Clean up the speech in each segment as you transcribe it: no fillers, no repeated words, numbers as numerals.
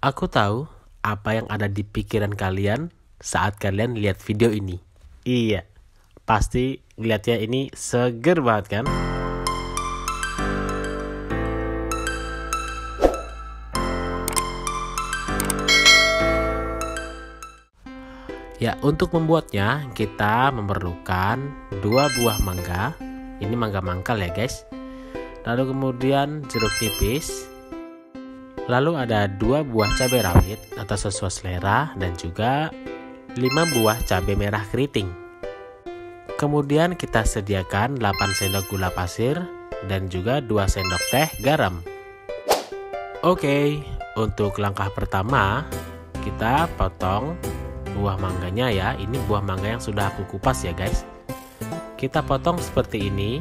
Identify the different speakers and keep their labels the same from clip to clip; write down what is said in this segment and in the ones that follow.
Speaker 1: Aku tahu apa yang ada di pikiran kalian saat kalian lihat video ini. Iya, pasti lihatnya ini seger banget kan? Ya, untuk membuatnya kita memerlukan 2 buah mangga. Ini mangga mangkal ya guys. Lalu kemudian jeruk nipis. Lalu ada 2 buah cabai rawit atau sesuai selera dan juga 5 buah cabai merah keriting. Kemudian kita sediakan 8 sendok gula pasir dan juga 2 sendok teh garam. Oke, untuk langkah pertama kita potong buah mangganya ya. Ini buah mangga yang sudah aku kupas ya guys. Kita potong seperti ini.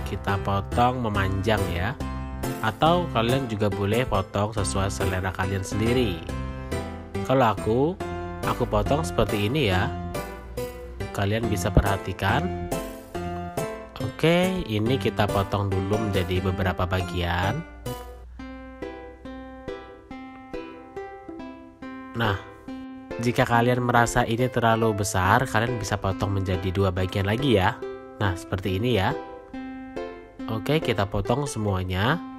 Speaker 1: Kita potong memanjang ya. Atau kalian juga boleh potong sesuai selera kalian sendiri. Kalau aku potong seperti ini ya. Kalian bisa perhatikan. Oke, ini kita potong dulu menjadi beberapa bagian. Nah, jika kalian merasa ini terlalu besar, kalian bisa potong menjadi 2 bagian lagi ya. Nah, seperti ini ya. Oke, kita potong semuanya.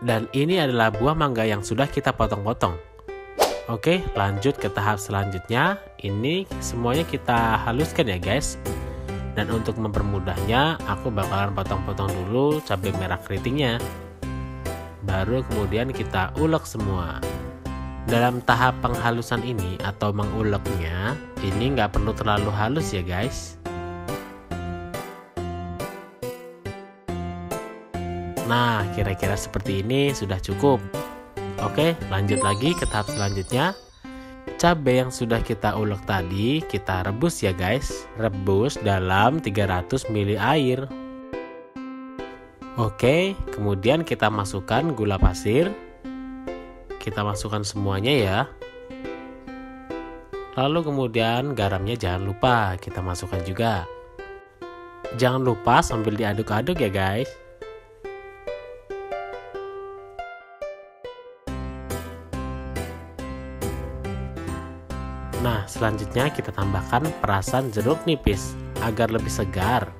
Speaker 1: Dan ini adalah buah mangga yang sudah kita potong-potong. Oke, lanjut ke tahap selanjutnya. Ini semuanya kita haluskan ya guys. Dan untuk mempermudahnya, aku bakalan potong-potong dulu cabai merah keritingnya. Baru kemudian kita ulek semua. Dalam tahap penghalusan ini atau menguleknya, ini nggak perlu terlalu halus ya guys. Nah, kira-kira seperti ini sudah cukup. Oke, lanjut lagi ke tahap selanjutnya. Cabai yang sudah kita ulek tadi kita rebus ya guys. Rebus dalam 300 ml air. Oke, kemudian kita masukkan gula pasir. Kita masukkan semuanya ya. Lalu kemudian garamnya jangan lupa kita masukkan juga. Jangan lupa sambil diaduk-aduk ya guys. Nah, selanjutnya kita tambahkan perasan jeruk nipis agar lebih segar.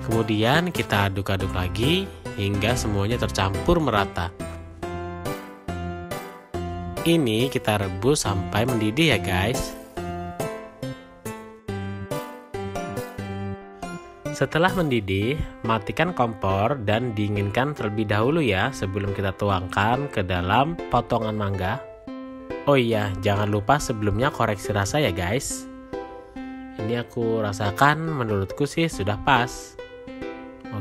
Speaker 1: Kemudian kita aduk-aduk lagi hingga semuanya tercampur merata. Ini kita rebus sampai mendidih ya guys. Setelah mendidih, matikan kompor dan dinginkan terlebih dahulu ya sebelum kita tuangkan ke dalam potongan mangga. Oh iya, jangan lupa sebelumnya koreksi rasa ya guys. Ini aku rasakan menurutku sih sudah pas.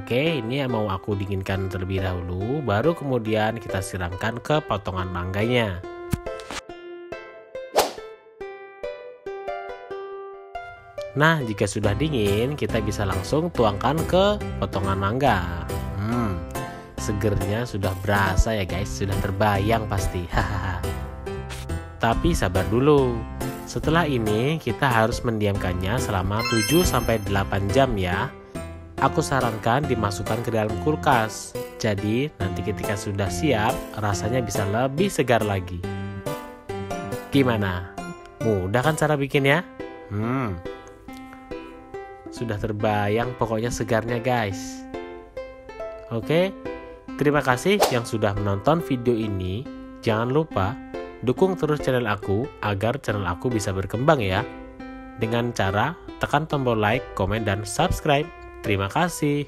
Speaker 1: Oke, ini mau aku dinginkan terlebih dahulu, baru kemudian kita siramkan ke potongan mangganya. Nah, jika sudah dingin, kita bisa langsung tuangkan ke potongan mangga. Segernya sudah berasa ya guys, sudah terbayang pasti. Tapi sabar dulu. Setelah ini, kita harus mendiamkannya selama 7-8 jam ya. Aku sarankan dimasukkan ke dalam kulkas. Jadi, nanti ketika sudah siap, rasanya bisa lebih segar lagi. Gimana? Mudah kan cara bikinnya? Sudah terbayang pokoknya segarnya guys. Oke, terima kasih yang sudah menonton video ini. Jangan lupa dukung terus channel aku agar channel aku bisa berkembang ya. Dengan cara tekan tombol like, komen, dan subscribe. Terima kasih.